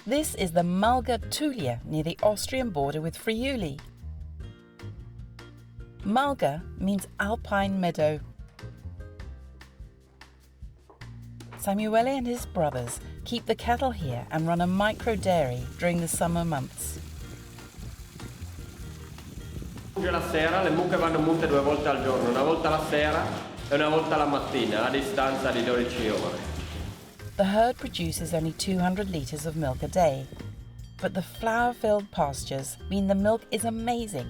This is the Malga Tuglia near the Austrian border with Friuli. Malga means alpine meadow. Samuele and his brothers keep the cattle here and run a micro dairy during the summer months. La sera le mucche vanno munte 2 volte al giorno, una volta la sera e una volta la mattina, a distanza di 12 ore. The herd produces only 200 litres of milk a day, but the flour-filled pastures mean the milk is amazing,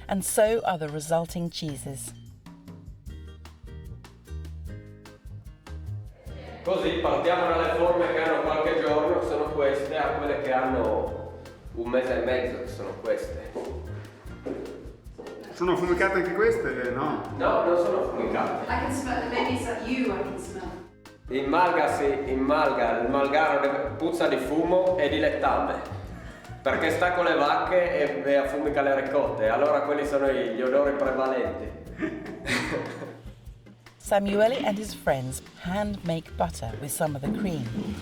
and so are the resulting cheeses. Così partiamo dalle forme che hanno qualche giorno, sono queste, a quelle che hanno 1 mese e mezzo, che sono queste. Sono affumicate anche queste? No. No, non sono affumicate. I can smell, maybe it's like you, I can smell. In Malga il malgaro puzza di fumo e di lettame, perché sta con le vacche e affumica le ricotte, allora quelli sono gli odori prevalenti. Samuele and his friends hand make butter with some of the cream.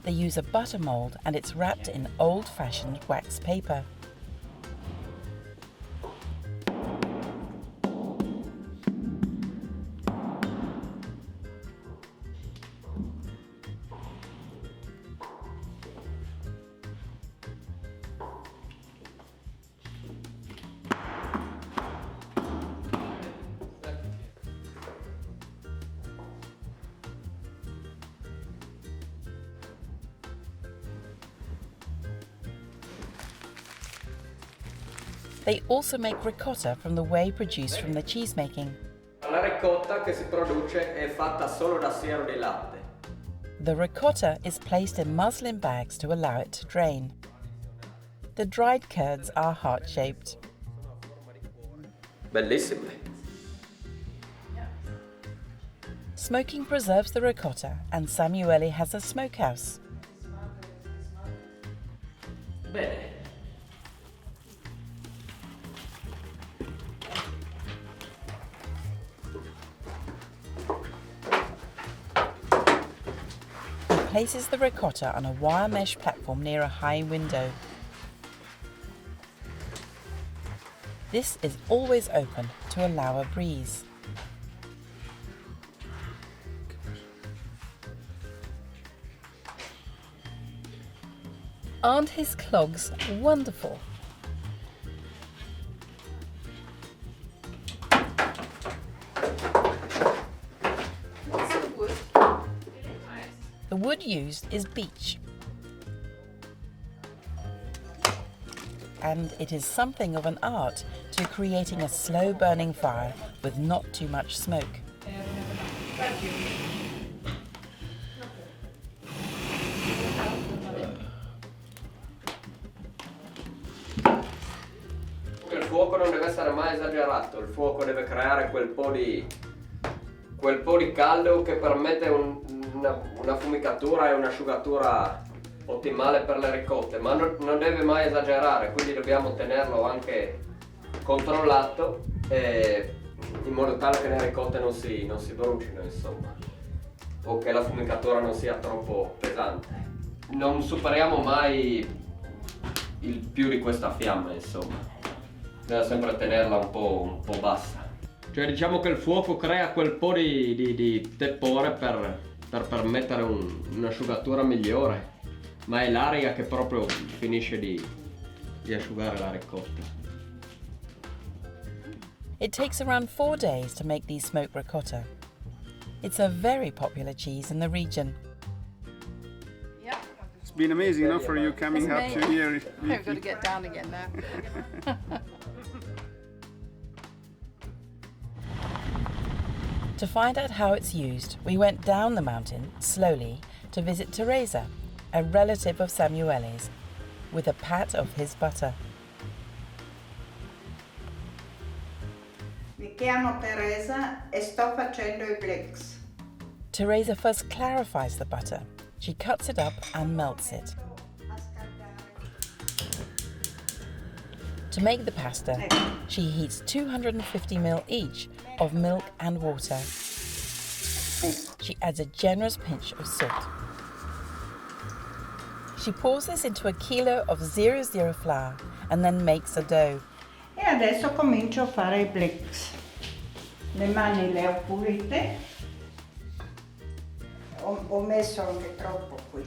They use a butter mold and it's wrapped in old-fashioned wax paper. They also make ricotta from the whey produced from the cheese making. La ricotta che si produce è fatta solo da siero di latte. The ricotta is placed in muslin bags to allow it to drain. The dried curds are heart-shaped. Bellissime. Smoking preserves the ricotta, and Samuele has a smokehouse. Bene. He places the ricotta on a wire mesh platform near a high window. This is always open to allow a breeze. Aren't his clogs wonderful? The wood used is beech, and it is something of an art to creating a slow-burning fire with not too much smoke. Il fuoco non deve essere mai esagerato, il fuoco deve creare quel po' di caldo che permette una fumicatura e un'asciugatura ottimale per le ricotte, ma non deve mai esagerare, quindi dobbiamo tenerlo anche controllato in modo tale che le ricotte non si brucino, insomma, o che la fumicatura non sia troppo pesante. Non superiamo mai il più di questa fiamma, insomma, bisogna sempre tenerla un po' bassa. Cioè diciamo che il fuoco crea quel po' di tepore per permettere un'asciugatura migliore, ma è l'aria che proprio finisce di asciugare la ricotta. It takes around 4 days to make these smoked ricotta. It's a very popular cheese in the region. Yeah. It's been amazing, no, for you coming up to here. I've got to get down again now. To find out how it's used, we went down the mountain, slowly, to visit Teresa, a relative of Samuele's, with a pat of his butter. Mi chiamo Teresa e sto facendo I blecs. Teresa first clarifies the butter. She cuts it up and melts it. To make the pasta, she heats 250 ml each of milk and water. She adds a generous pinch of salt. She pours this into a kilo of 00 flour and then makes a dough. E adesso comincio a fare i blecs. Le mani le ho pulite. Ho messo anche troppo qui.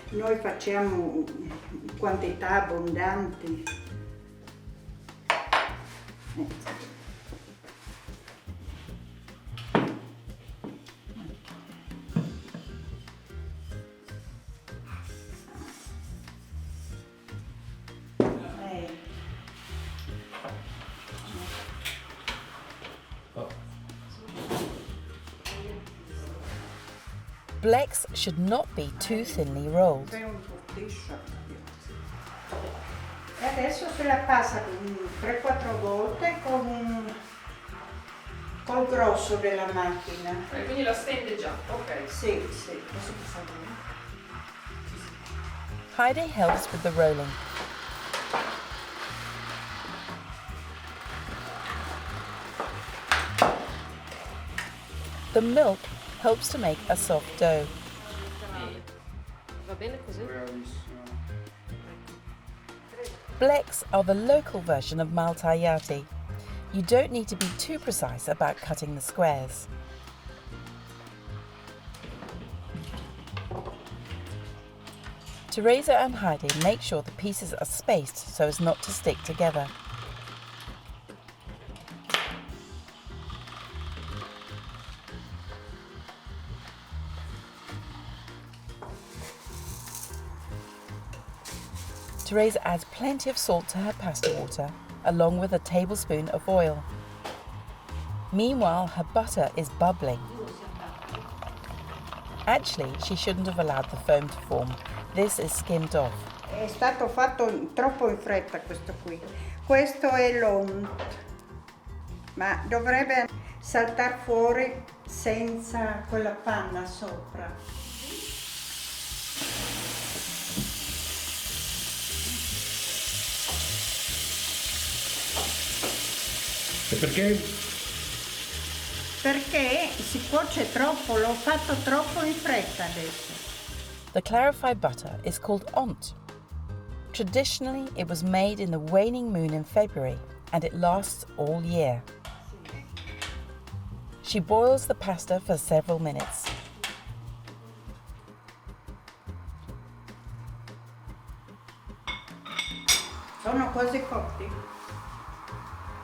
Noi facciamo quantità abbondanti. Blecs should not be too thinly rolled. E adesso se la passa 3-4 volte col grosso della macchina. Quindi la stende già, ok. Sì, sì. Adesso passa bene. Heidi helps with the rolling. The milk helps to make a soft dough. Va bene così? Blecs are the local version of maltagliati. You don't need to be too precise about cutting the squares. Teresa and Heidi make sure the pieces are spaced so as not to stick together. Teresa adds plenty of salt to her pasta water, along with a tablespoon of oil. Meanwhile, her butter is bubbling. Actually, she shouldn't have allowed the foam to form. This is skimmed off. È stato fatto troppo in fretta questo qui. Questo è l'ont, ma dovrebbe saltar fuori senza quella panna sopra. E perché? Perché si cuoce troppo, l'ho fatto troppo in fretta adesso. The clarified butter is called ont. Traditionally, it was made in the waning moon in February, and it lasts all year. She boils the pasta for several minutes. Sono quasi cotti.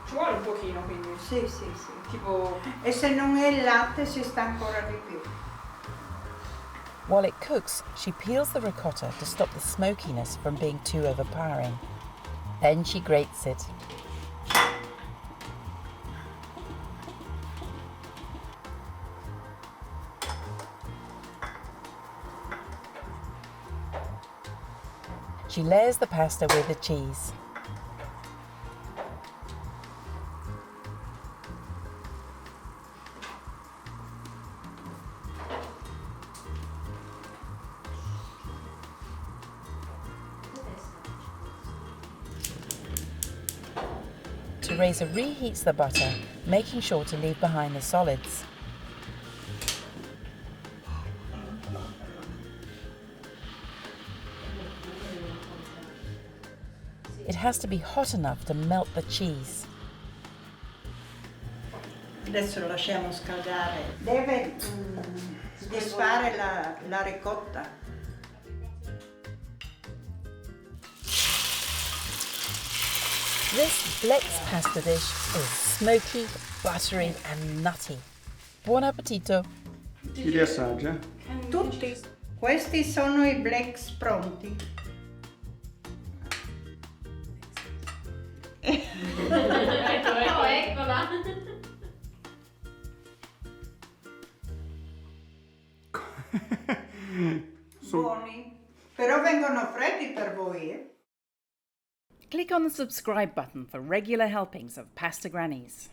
Ci vuole un pochino quindi. Sì, sì, sì. Tipo. E se non è il latte si sta ancora di più. While it cooks, she peels the ricotta to stop the smokiness from being too overpowering. Then she grates it. She layers the pasta with the cheese. Teresa reheats the butter, making sure to leave behind the solids. It has to be hot enough to melt the cheese. Adesso lo lasciamo scaldare. Deve disfare la ricotta. This blecs pasta dish is smoky, buttery and nutty. Buon appetito! Chi li assaggia? Tutti. Questi sono i blecs pronti. Oh, eccola! Buoni. Però vengono freddi per voi, eh? Click on the subscribe button for regular helpings of Pasta Grannies.